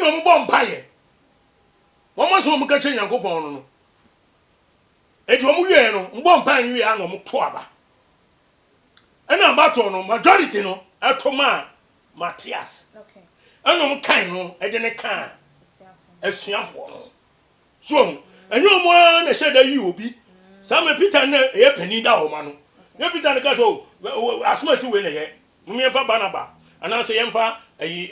ɛna mo bɔ mpaye mo ma so mo ka che Nyankopɔn no edi mo wie no mo bɔ mpaye no wie ana mo to aba ɛna abato no majority no atoma Matthias Okay. ɛna mo kan no ɛde ne kan asuafo no so ɛnyɛ mo na hyɛ da yi obi Samuel Peter na ɛyɛ pani da homa no ne Peter ne ka so asoma si we ne yɛ mo yɛmfa Barnaba ana sɛ yɛmfa ayi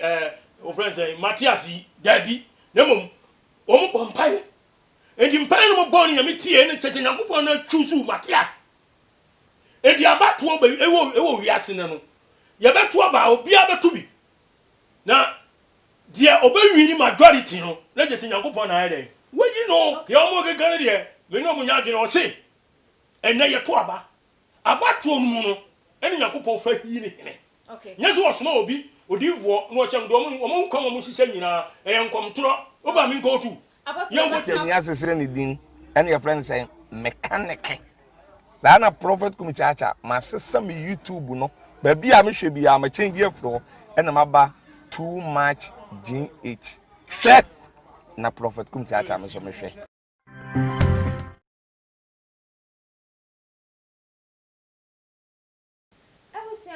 o friends Matthias yi dabi na mom o mo bompae edi mpae no mo bɔ ne yɛme tie ne kyekye Nyankopɔn na choose Matthias edi abato ba ewo wiase ne no yɛbɛto aba obi abeto bi na dia obewi ni majority no na je se Nyankopɔn na ayɛ woyi no yɛ ɔmo kekere de me no mo nya de no se ɛnɛ yɛ to aba abato no mu no ɛne Nyankopɔn fa hi ne hene Okay. nyeso osoma obi odiwo no kyem do ɔmo nkɔm ɔmo hyehyɛ nyina ɛyɛ nkɔmtoro oba mi nkotu Temi asesere ne din ɛne yɛ friend sɛ mechanic saa na prophet kumichacha ma sesa me YouTube no ba bia me hwɛ bia ma change afro ɛna maba too much gh hwɛ na prophet kumichacha me so me hwɛ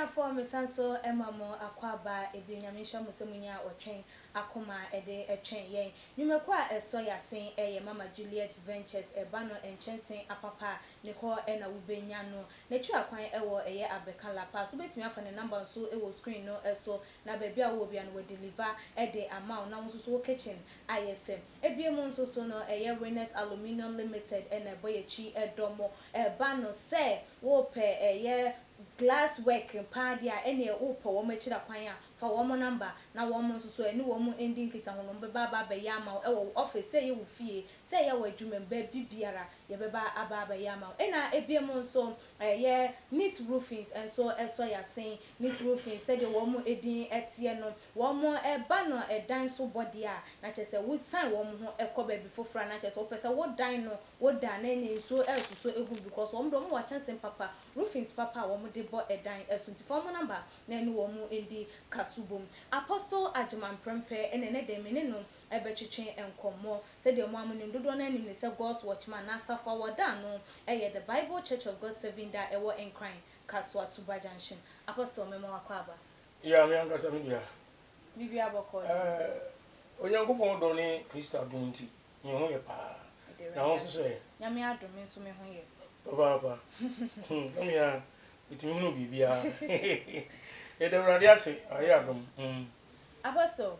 for me sanso emamo akwaba ebinyamisha musemunya otwen akoma ede etwen yen nyumekwa eso yasen eye mama Juliet Ventures ebano enchensen apapa ne ho na wubenya no na twa akwan ewo eye abekala pa so betimi afa ne number so ewo screen no eso na bebia wo bia no we deliver ede amount na nso so kitchen IFM ebiemu nso so no eye Winners Aluminium Limited ena boyechi edomo ebano se wo pe eye glass work padia ene opo wo machira kwan a fa wo mo number na wo mo so eni wo mo ending kita ho no be ba ya ma e wo office say ye wo fie say ye wo adwuma ba bibiara ye be ba aba ba ya ma ena ebiem nso ye neat roofings enso eso ya sen neat roofing say de wo mo edin etie no wo mo e ba no edan so body a na chese wo san wo mo ho ekoba bi fofora na chese wo pese wo dan no wo dan na eni so esuso egu because wo mo do mo wa chance papa roofings papa wo mo de bo edan esunti form number na eni wo mo endi kasubom Apostle Ajiman Prempe ene de mene no ebetwetwen enkomo said the mom no dodo na nim ne say God's watchman na safa wada no eye the Bible Church of God Serving da ewo enkran Kaswa Tuba Junction Apostle memo akwaba ya me anga sami dia bibia boko Onyankopɔn do ne Kristo adunti me ho ye pa na ho so ye nyame adom nso me ho ye papa come ya itimi no bibia e de wrade ase aye adom Apostle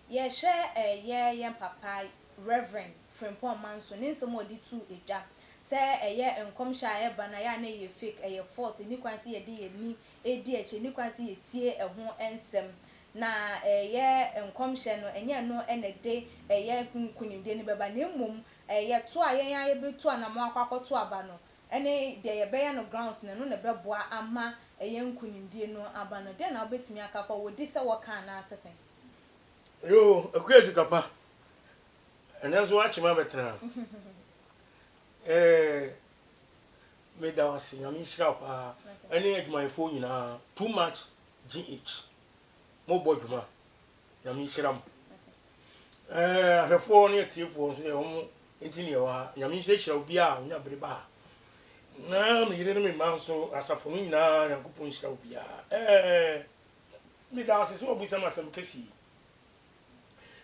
ye share ye papa Reverend Frimpong Manso ne nso mo di tu edwa say eye enkom sha ye bana ya na ye fake eye false ni kwanse ye de ye ni edi eche ni kwanse ye tie eho ensem na eye enkom hye no enye no ene de eye kunimde ni beba na emom eye to ayen ya ye betu anamo akwakoto aba no ene de ye be ya no grounds ne no ne beboa ama eye nkunimde no aba no de na obetimi aka fa wodi se wo kan na asesen yo akuezi kapa enenzo achima betra me da wasi ya mi shira pa ene adwumayefo nyina too much gh mo bodwuma ya mi shira mo ahefo ne tiefo so ye ho entini ye wa ya mi shira obi a nya breba na me yire ne me manso asafo no nyina Yankopɔn shira obi a me da wasi so obi sama sam kesi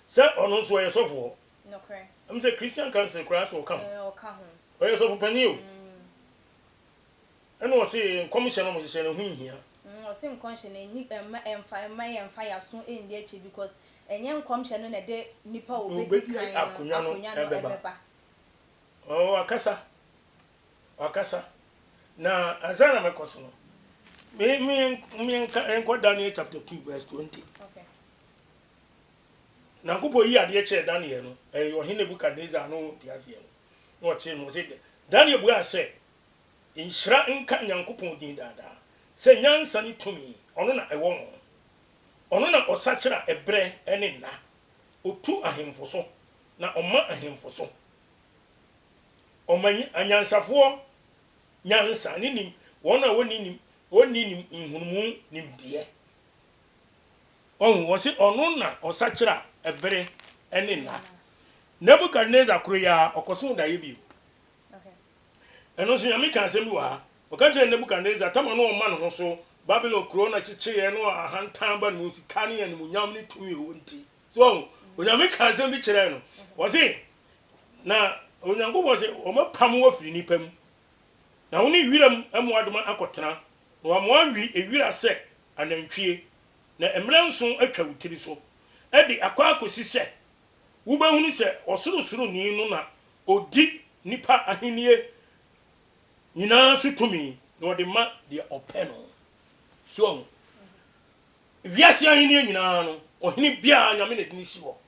se ono so ye sofo no kre am say Christian council class will come o ka ho oye sofo panio eno o say commission no mo hye no hunhia o say commission ni emfa ya so endi echi because enye commission no na de nipa obedi kan akunya no ebeba o akasa na azana mekoso no me enko Daniel chapter 2 verse 20 okay na kupo yi ade che Daniel no ohe Nebukadnezar no tiase no o che no say Daniel bu ase inhira nka Nyankopɔn din dada se nyansa ni tumi ono na ewo mo ono na osachira ebre ene na otu ahemfo so na oma ahemfo so omanyi anyansafo nyansa ni nim wona woni nim inhunumu nim die on wo se ono na osachira ebre ene na Nebuchadnezzar kro ya okoso da ye bi eno so nyame kan asem bi wa o kan che Nebuchadnezzar tama no ma no ho so Babylon kro na chiche no ahantan ba no sika ne ne munyam ne tumi ho nti so onyame kan asem bi kire no wo se na onyango bo se o ma pam wo firi ni pam na woni wiram emu adoma akotena na wa mo awi ewira se anantwie na emre nso atwa wutiri so edi akwa akosi se wo ba hunu se osoro ni no na odi nipa ahenie nyina so tumi na odi ma de openo so wiase ahenie nyina no ohini bia nyame na dini si wo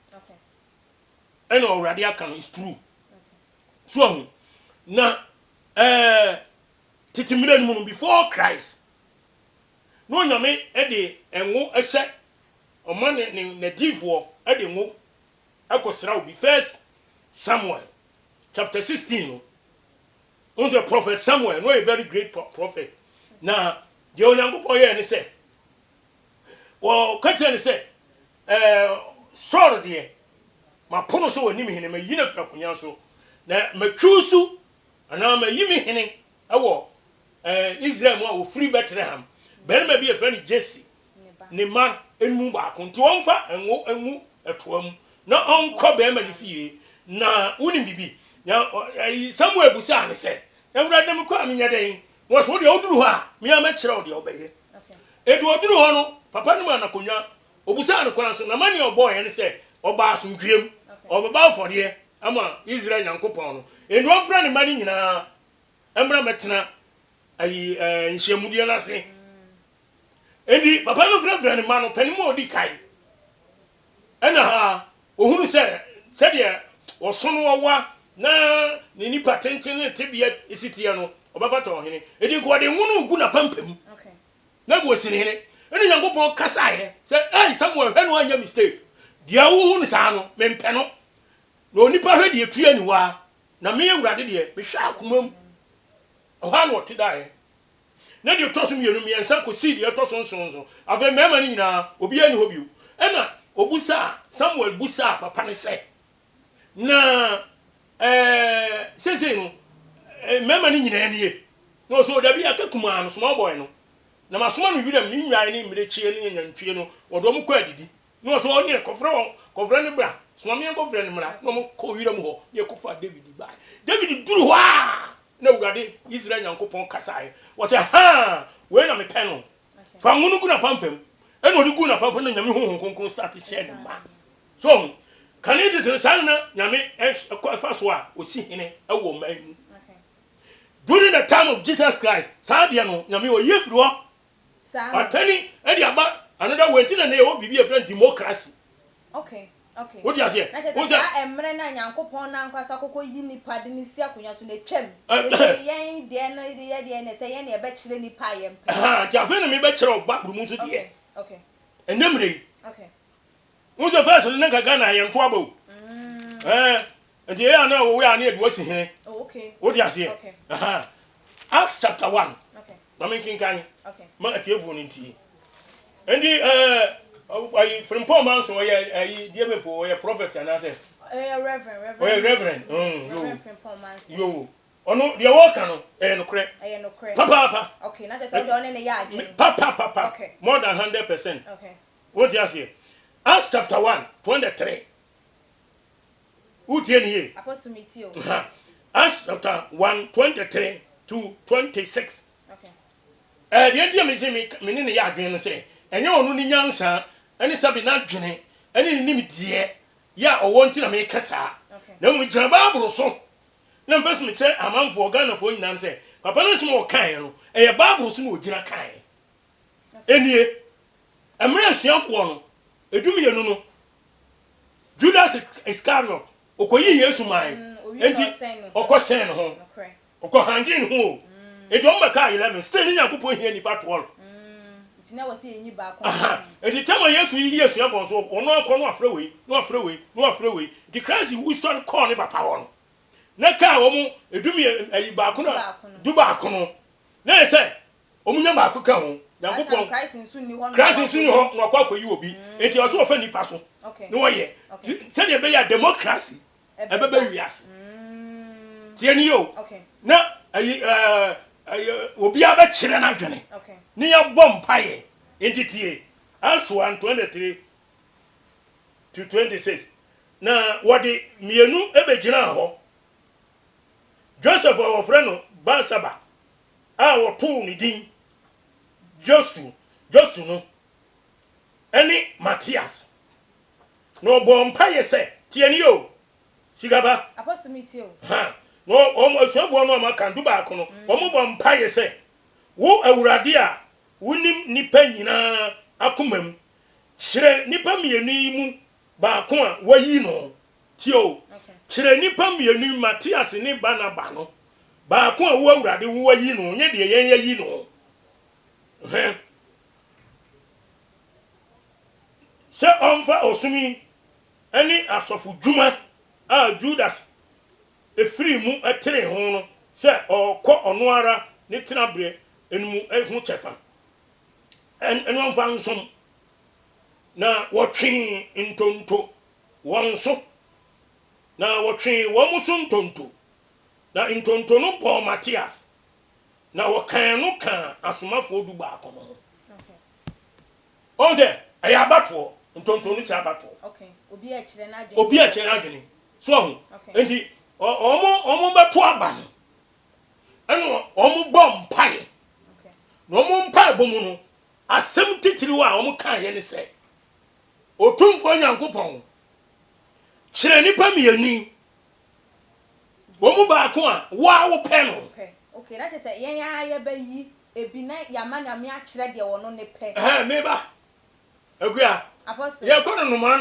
eno awrade aka no is true so na titimire no before Christ no nyame ede enwo ehye omane ne divo ede ngo akosra obi first Samuel chapter 16 was a prophet Samuel no a very great prophet na the onyango ye ne say wo kache ne say soro de ma pono so woni mi hene ma yina fra kunya so na ma chusu ana ma yimi hene awo Israel mo wo free Bethlehem ben ma bi e friend Jesse ne ma enmu ba ko nti won fa enwu etoam na onko be ma di fie na woni bibi ya Samuel busa ne se ewura dem ko amenya den wo so de oduru ha me ya ma kire o de obeye edu oduru ho no papa no na konwa obusa ne kwan so na mani oboy ne se oba asundwem obaba afode ama Israel yankopon no edu ofra ne mani nyina emra metena ayi nhyemude na se endi papa no frɛ ne ma no panimu odi kai ena ha ohunu se de osono wa na ne nipa tenten tebia esitia no obafata ohene edi ko de hunu gu na pampam na go sini hene eni yankopon kasa ye se Samuel henu anya mistake dia wo hunu sa no mempe no na onipa hwe de etua ni wa na me ewurade de me hwa akomam oha no otidae na de toso mienu mi ensa ko seed de toso nsonso afa mema ni nyina obi ani hobiu ena obusa Samuel busa papa ne se na sese no mema ni nyina nie no so da bi akakuma no small boy no na masoma no wiram ni nyaa ni mmerechie ni nyantwie no odom kwa didi no so oni kofra ne bra so me kofra ne mra no mo ko wiram ho ye kofa David ba David duru ho na ugade Israel yankopon kasae wo se ha we na me peno fa ngunu gu na pampam eno di gu na pampam na nyame honhon konkon start share ma so kan it is sana nyame fa so a osi hene ewo manu during the time of Jesus Christ sadia no nyame wo yefro atani e di aba another way tin na e o bibi e friend democracy okay what you say o ja emre na yankopon na nkwasa kokko yi nipa de ni si akonya so na twam e yen de na de na se yen e be kire nipa yem ti afa na me be kire ogba buru so de okay enyemre okay wo je first na gaga na yen to aba and the na wo we ana edu osi hene okay what you say okay Acts chapter 1 okay na me kinkan okay ma atiefu ni nti endi I from Paul man so I dear me po prophet and I say reverend reverend Paul man yo ono de work no no kre papa okay na just say on na ya adwen papa okay more than 100% okay what you say Acts chapter 1 23 utie ni ye apostle metio Acts chapter 1 23 to 26 okay the idea me say me ne ya adwen no say enye onu ni nyansa eni sabi na dwene eni nimdie ya owonti na me kasa na mu gina Bible so na mbesu me che amanfo organa fo nyina se papa no so mo kan no e Bible so no gina kan enie emre asuafo no edum ye no Judas Iscariot okoyi Yesu man enti okosen ho okohangin ho edi o maka 11 still ni yakopo hia ni pa 12 tina wasi enyi ba ko edi tama Yesu afon so ono akọ no afre we the Christ who son call ne papa won na ka wo mu edum ayi ba ko no du ba ko no na se omunya ba ko ka ho Nyankopon Christ nsu ni ho no akwa koyi obi enti o so ofa nipa so no woye se de be ya democracy ebebe wiase tie ni yo na ayi obi aba kire na dwene ni ya bom paye enti tie Acts 1:23 to 26 na wodi mienu ebegina ho Joseph wa freno Barsaba a woto ni din Justu no any Matthias no bompa yese tieni yo sigaba apostle meet you ha no osuafo no ma kan du ba ko no omo bompa yese wo awurade a wonim nipa nyina akomam kyerɛ nipa mienu mu ba ko a wayi no tio kyerɛ nipa mienu Matthias ni Barnaba no ba ko a wo awurade wo wayi no nye de yen yayi no se onfa osumi ani asofu djuma a Judas efiri mu etere ho no se okọ ono ara ne tenabre enmu ehu chefa en onfa nsom na wotwe ntonto wonso na wotwe womuso ntonto na ntonto no bo Matthias na wokan no kan asomafo du ba akono Oze ayabato ntonto no cha abato obi a kire na adwene so ho enti omo beto aba no eno omo bom pai no omo pai bomu no asem titiri wa omo kan ye ne se otumfo Nyankopon kire nipa mienu omo ba ko a wa wo pe no that is yen ya ba yi ebi na yama na me a kire de wono ne pe meba agua apostle ye kono no ma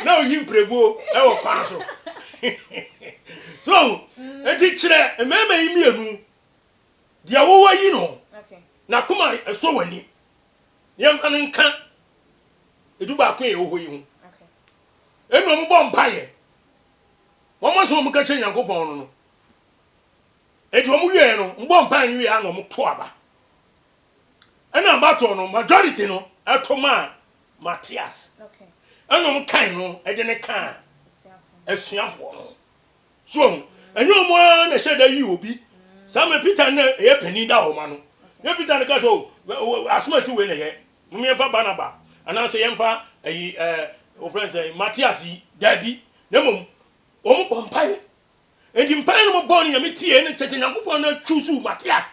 na oyi mprebo e wo kwan so so enti kire emema yi mienu dia wo wayi no na kuma eso wani ye mfa nka edu ba ko e wo ho yi hu enu mo bom paye wo mo so mo ka che Nyankopon no edi wo mo wie no mbom paye wie a no mo to aba ena abato no majority no atoma Matthias anom kan no ede ne kan asuafo no so enyo mo na sheda yi obi Samuel Peter na e pani da ho ma no ye Peter ne ka so asoma si we na ye mo me fa Barnaba ana se ye mfa ayi o friends Matthias yi dabi na mom o mo bompai edi mpai no mo bon ya metie ne cheche Nyankopon na choose Matthias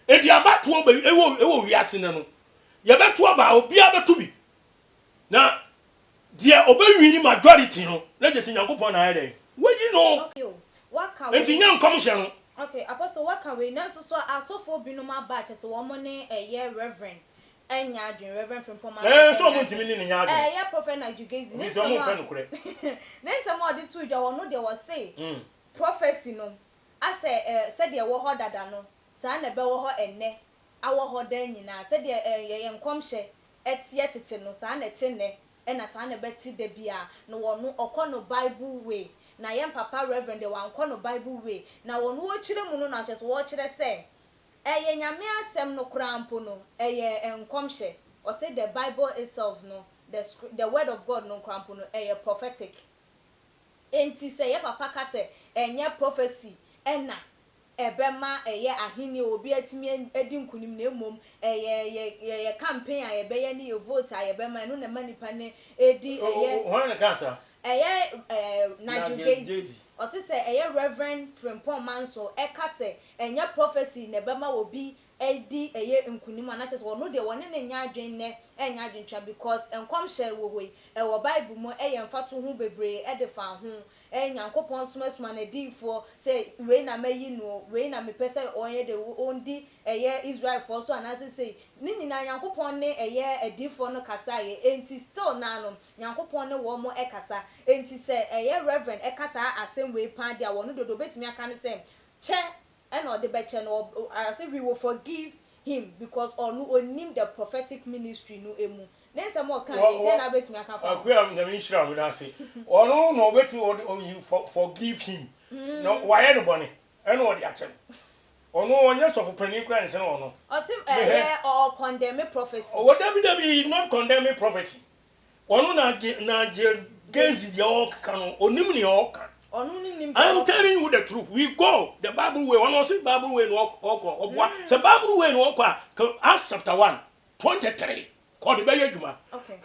edi abato ba ewo wiase ne no ye beto aba obi abeto bi na dia obewini majority no na je Nyankopon na ade weyi no waka enti nyankom hye no apostle waka we na so asofo binum aba chese wo mo ne reverend enya adwen reverend Frimpong so mo ntimi ni nya adwen ya prophet na jugezi ne so mo pe no kure na se mo de tu dwa wono de wo say prophecy no ase se de wo ho dada no sa na be wo ho enne awo ho da nyina se de ye nkomhye etie tete no sa na te ne na sa na beti da bia no wono okono Bible way na yem papa reverend de wan kono Bible way na wono wo kire mu no na cheso wo kire se eye nyame asem no krampo no eye enkomhye o say the Bible itself no the word of God no krampo no eye prophetic enti say ye papa ka se enye prophecy na ebema eye ahini obi atimi edi nkunim na emom eye campaign a yebeye ne ye vote a yebema no na manipa ne edi eye ho na kansa Najugezi o se eye reverend Frimpong manso eka se enye prophecy na ebema obi edi eye nkunim anache so no de woni ne nya adwen ne enya adwen twa because enkomhye wo hoi wo Bible mo eye mfato ho bebre edefa ho Nyankopon sumasuma na difo say we na mayi no we na mepese onye de ondi eye Israel for so anase say ni nyina Nyankopon ne eye adifo no kasa ye enti still na no Nyankopon ne wo mo ekasa enti say eye reverend ekasa asem we pan dia wono dodo betimi aka ne say che and or the beche no as if we will forgive him because onim the prophetic ministry no emu then some more can then I bet me aka for akwa am na me shira me na say ono no beti you forgive him no why anybody and what the action ono onye so for panin kra nse no. Or condemn prophecy. What WWE not condemning prophecy. Ono na gezi dia o kan onim ne o kan. I'm telling you the truth. We go the Bible way. Ono say Bible way no okwa. So Bible way no okwa. Acts chapter 1:23. Call the be adwuma. Okay.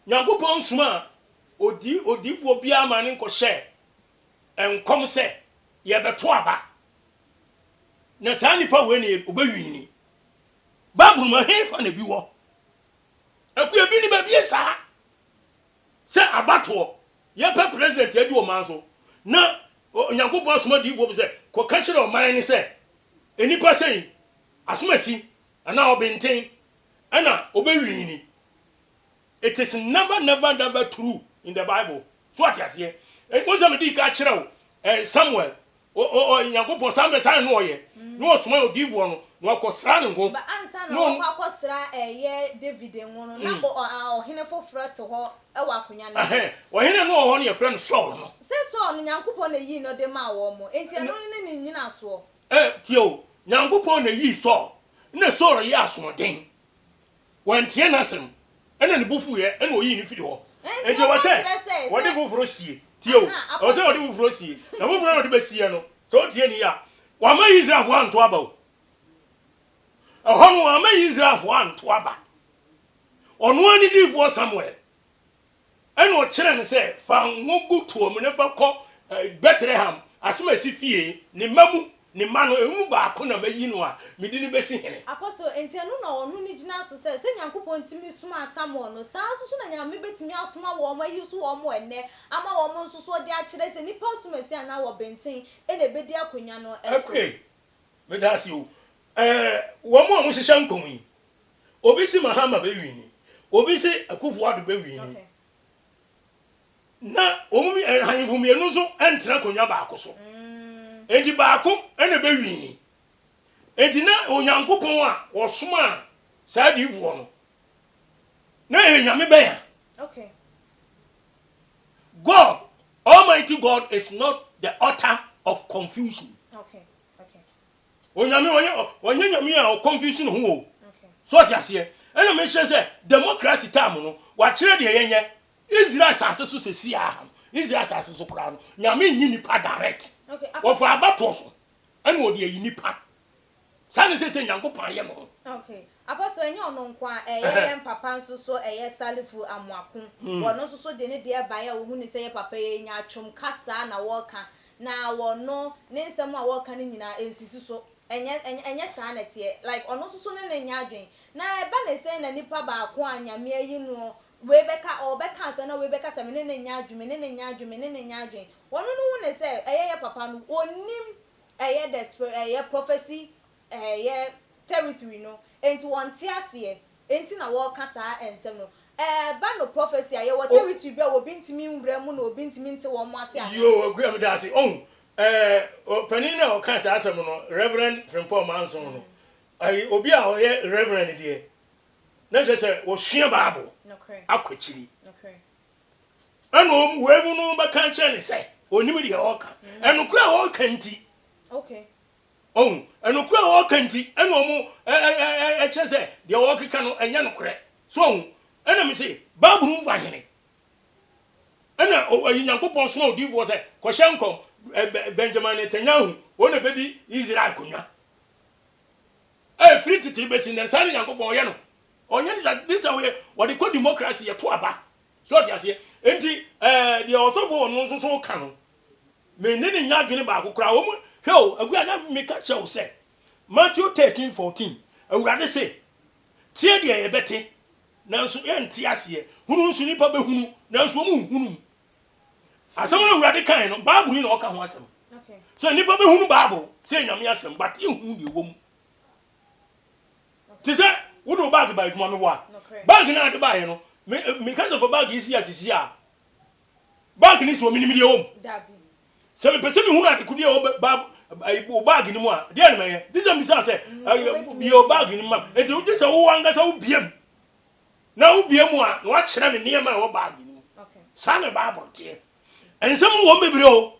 Nyankopon suma odi fo bia ma ne nko share. Enkom se ye beto aba. Na sa nipa we ne obawini. Bible ma hefa na bi wo. Akuya bi ni ba bi esa. Se abato ye pa president ye di o man so. Na Nyankopon suma di fo se ko ka kire o man ni se enipa sei asomasi ana obenten ana obawini. It is never true in the Bible. So what you say? Once I did catch Samuel, Yankopon Samuel san no ye. No small give one, no cosran go. But answer no cosra David and one na or hineful fret to her a wakunya. Or he no on your friend Saul. Say so Yankopon a ye no de ma womo. Ain't any nina so. Tio, Yankopon a ye saw. No sorrow yas one thing. When Tienasem. And then the buffo here, and we in video. And you was say, what do you for see? Tio, I was what do you for see? Now, we want to be Siano. So, Tiania, one may is have one to about. A home may is have one to about. On one it was somewhere. And what children say, found no good to a never call Bethlehem, as soon as if ye, ni mamu. Ni manu emu ba ko na bayinu a me di ni besi hene apostle entianu na onu ni gina so se Nyankopon timi suma Samuel no san so na nyame betimi asoma wo ma yi so wo mo enne ama wo mo nso so de a kire se nipa suma si ana wo benten e na bedi akonya no eso okay me da si o wo mo mo hihye nkomi obi si Mahama be wini obi si Akufo-Addo be wini okay na omu hanyifu me no so entra konya ba akoso enti baako ene be wini enti na Onyankopon a wosoma saa divuo no na enyame be ya okay God Almighty God is not the author of confusion okay onyame onye nyame a confusion ho o okay so tiase ene me hye say democracy time no wa kire de yenye Israel asase so sesi a Israel asase so kra no nyame nyi nipa direct okay for abato so ene wo de yi nipa sane se Nyankopon ye no okay apostle enye ono nkwa eye papa nso so eye Salifu Amuakun wono nso so de ne de ba ya ohu ni se ye papa ye nya atwom kasa na woka na wono ne nsem a woka ni nyina ensisi so enye saa na tie like ono nso so ne nya adwen na eba na se na nipa ba ko anyame ayi no we beka o beka asa na we beka sa me ne nya adwen wono no ne se eye papa no onim eye the eye prophecy eye territory no enti won ti ase enti na wo ka saa ensem no ba no prophecy eye wo territory be wo bintimi nwura mu na obintimi nti wo mo ase yo agua me da ase panin na o ka saa asem no Reverend Frimpong Manson no ai obi a o ye reverend de na se wo hwe Bible okay akwachiri okay anu we mu no ba kan che ne se onim de o ka enu kura o ka nti okay enu kura o ka nti enu omu che se de o kika no enya no kure so enu me se Bible mu va hene enu Nyankopon so odi vo se ko hyenkom Benjamin Netanyahu wona bedi Israel konwa free titiri besi na sare Nyankopon ye no onye this way what they call democracy ye to aba so they say enti the also go no so ka no me ne nya dwene ba akokra wo hwe agua na me ka che wo say Matthew 13:14 awurade say tie de ye bete nanso ye nti ase hunu nso nipa be hunu nanso mu hunu asem no awurade kan no Bible ni na o ka ho asem okay so nipa be hunu Bible say nyame asem but ye hunu de wo mu ti say wo do bag ba iduma me wa bag na de ba ye no me ka for bag isi asisi a bag ni so minimidi wo dabi se me pese me hu na de kudi o bag ni mu a de na me this am bisa say your bag ni ma e de wo se wo anga se wo biem na wo biem a na wa kire me niam a wo bag ni okay sa na Bible tie ensem wo bebre o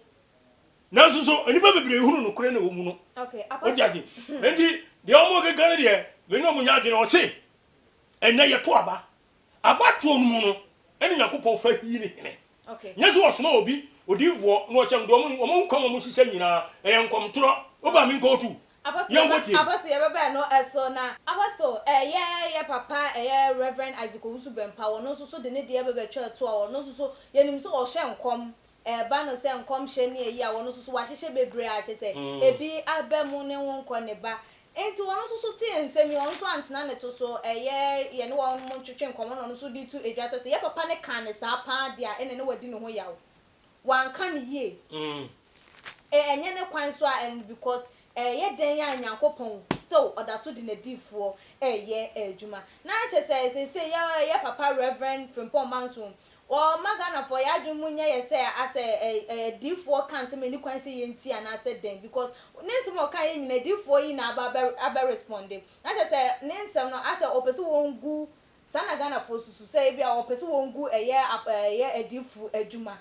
nanso so onipa bebre hunu no kure na wo mu no okay apasi enti de omo kekere de me no munya de o se enne ye to aba to mu no ene yakopon fa hi ne hene okay nyeso osoma obi odiwo no chem do omo nkom mo hihye nyina eye nkom toro oba mi nko tu Apostle yebebe no eso na apostle ye papa Reverend Isaac Owusu Bempa wono so de ne de yebebe twa to a wono so yenim so o hye nkom ba no se nkom hye ne eyi a wono so wa hyehye bebre a kyese ebi abemu ne wonko ne ba enti wono so tie nsemi on so antena ne to so ye ne won mo twetwe nkom no so di tu edwa se ye papa ne kan ne sa pa dia ene ne wadi ne ho yawo wan kan ye enye ne kwan so a because ye den ya nyankopon still odaso di na difo ye adwuma na che say ye papa Reverend Frimpong Manso o magana for ya adwumu nya ye say as difo kan se many kwan se ye nti ana se den because nensem o kan ye nyina difo yi na aba responde na che say nensem no as opese wongu sana gana for susu say bia opese wongu ye adifo adwuma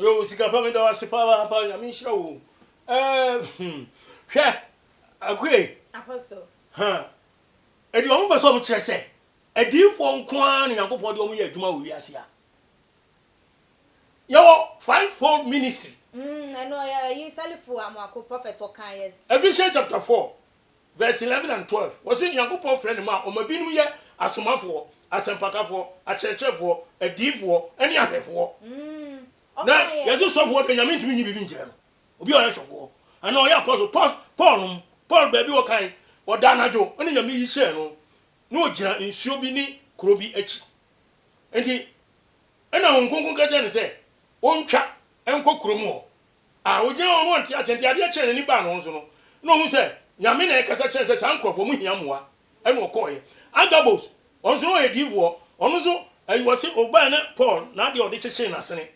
yo sika pa me da wasipa pa ya mi hira wo hwe akwe apostle edi omo beso omo kire se edifo nkoa ne yakopon de omo ye adwuma wo wiase a yo fivefold ministry eno ye salifu amako prophet okan yes Ephesians chapter 4 verse 11 and 12 was in yakopon friend ma omo binu ye asomafo asempakafo acherechefo edifo ene ahefo na yesu sofo de nyame ntimi nyi bibi njere no obi o ye sofo ana o ya apostle Paul baby wo kan wo danajo oni nyame yi hye no na o gira nsuo bi ni kuro bi achi enti ena honkonkon ka je ne se ontwa enko kuro mu ho o gira ono ntia asenti ade kye ne ba no nso no na hu se nyame na ekasa kye se san krofo mu hia moa ena o koye Agabus onso o ye diwo ono so ayi wo se ogba na Paul na de o de kye na sene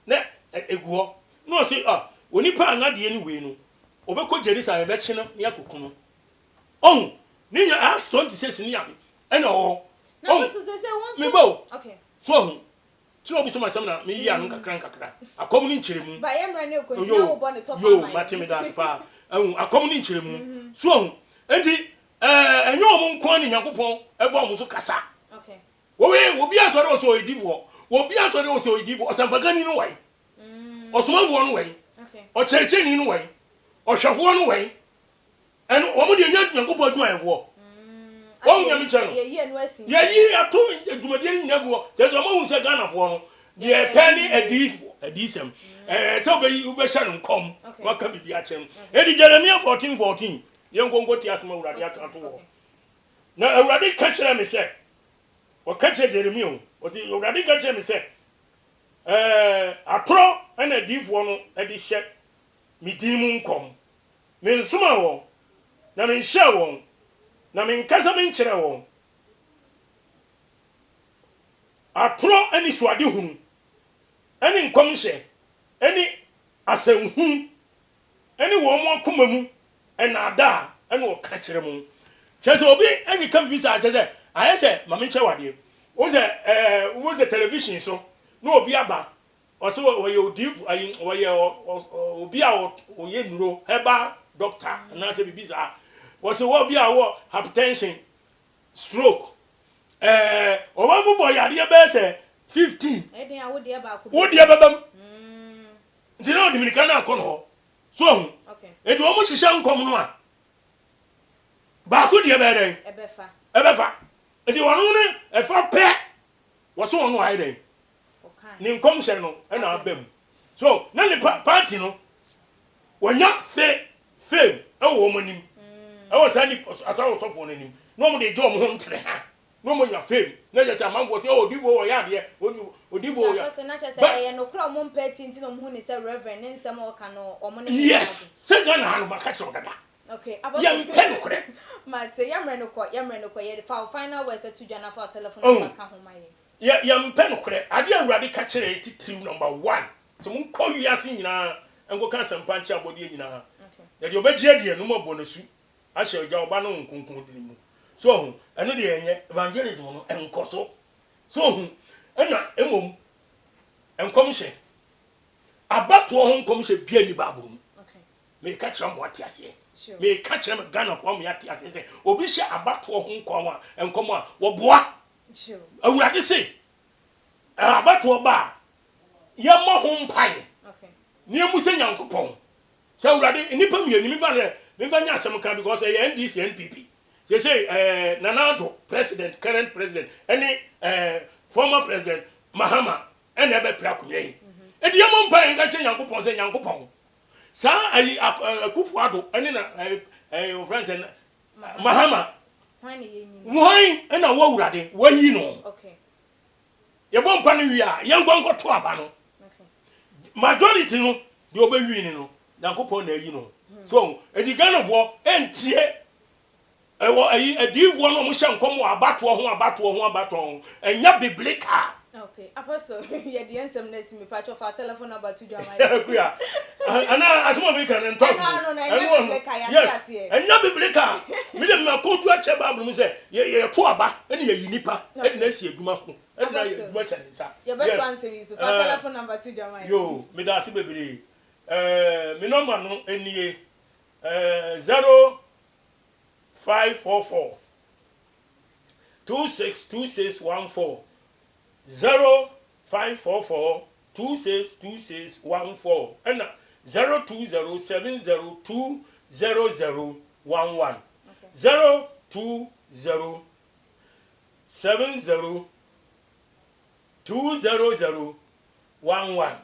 na eguo no se oni pa na de ni we no obekọ Jerusalem be chino ne yakokunu ni nya Acts 26 ni yabe ena na so se won me bo okay so tiro bi so masam na me yi anu kakra akom ni nkyeremu ba yemra ne ko ti na wo bo ne top yo matemi da spa akom ni nkyeremu so enti enyo omo nko ni yakopon ebo omo so kasa okay wo bi asore o so edivo wo bi asore o so edivo osampagani no wai osomafo no wai okay o cherecheni no wai o hwefo no wai en wo mo de nyankopon adwuma efo wo nyame che no ye ato adwumade ni nyago te so mo hu se Ghana fo no de penny adisem te obeyi ubehya no nkom waka bibi a chem edi Jeremiah 14:14 ye nkonko ti asema urade aka to wo na urade ka kire me se o ka kire Jeremiah o ti urade ka kire me se atro na adifo no edi hye midimu nkom me nsoma wo na me nhye wo na me nkasa me nkyere wo atro ani suade hunu ani nkom hye ani asanhu ani wo mo akoma mu ena ada ani wo ka kire mu chese obi ani kam bi sa chese ayese ma me nkyere wade wo ze television so no obi aba oso wo ye odi ayi wo ye obi a wo ye nuro heba doctor na se bibi sa wo se wo obi a wo hypertension stroke o wa bu boy ade be se 15 eden a wo de ba ko wo de babam ndi no Dominicana akon ho so hu okay edi wo mo hihya nkom no a ba ko de be den ebefa edi wono ne efa pe wo so wono ai den ni nkom hye no na abam so na ni party no wonya fame ewo monim ewo sani asawo sofo nanim no mo de jo mo ho ntre ha no mo nya fame na je say amanfo say odibo wo ya de odibo ya so na che say ye no kro mo mpati nti no mo hu ni say Reverend nsem o ka no o mo ne yes say Ghana ha no ba ka che dada okay ya mpeno kore ma say yamre no ko ye final words to jana for telephone number ka ho ma ye ya mpeno kore ade awurade ka kire titiri number 1 so mo ko wiase nyina enko ka sampa nchi abodi nyina okay ya de obegye de no mo bonasu ahye oja oba no nkunkun de mu so eno de enye evangelism no enkoso so ena emom enkom hye abato ho nkom hye bia ni baburu Okay. me ka kira mo ate ase Sure. me ka kira me Ghana for mo ate ase se obi hye abato ho nkom a wo boa Sure. awurade se abato ba ye mo ho mpae Okay. ni emu se nyankopon se awurade nipa mienu mi ba ne me ba nya asem kan because NDC NPP they say Nanado president current president any former president Mahama and ebe prakunye e de mo mpa nga che nyankopon se nyankopon sa ayi Akufo-Addo any na friends and Mahama When you why na wo awurade wayi no Okay. ye bo mpa no wi a ye nkwanko to aba no Okay. majority no de obewi ni no nyankopon na ayi no so edigana bo entie ewo ayi edivo no mo hye nkom abato ho enya biblical. Okay. Apostle, you the answer me me patch of our telephone number to John. Kuya ana asmo be kan ntos yes enya biblical me dem na ko tu ache bible mu say ye to aba ene ye nipa ene na si adwuma so ene na ye adwuma che nsa you better answer me so for telephone number to John. Yo me da se bebere me number no enie 0544 262614 0544 262614 and 02070200011 02070200011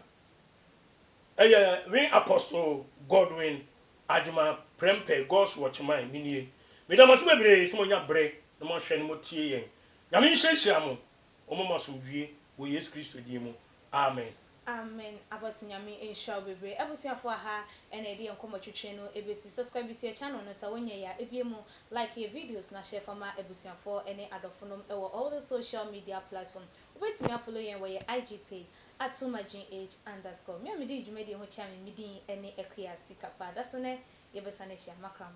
we Apostle Godwin Ajuma Prempe God's Watchman minie me da maso bebre simonya bre na mo hwe ne mo tie yen ya me hyehyia mo omo maso wie wo Yesu Kristo di mu amen. Amen. Apostle Nyame insha bebre abusiafo ha ene edi enkomo twetwe no ebesi subscribe to your channel no sa wonya ya ebiemu like your videos na share fama abusiafo ene adofonom ewo all the social media platform obetimi follow yen wo ye IGP @tumaginh_ me amedi djumedi ho chia me midi ene ekuya sikapa dasone yebesane hia makram.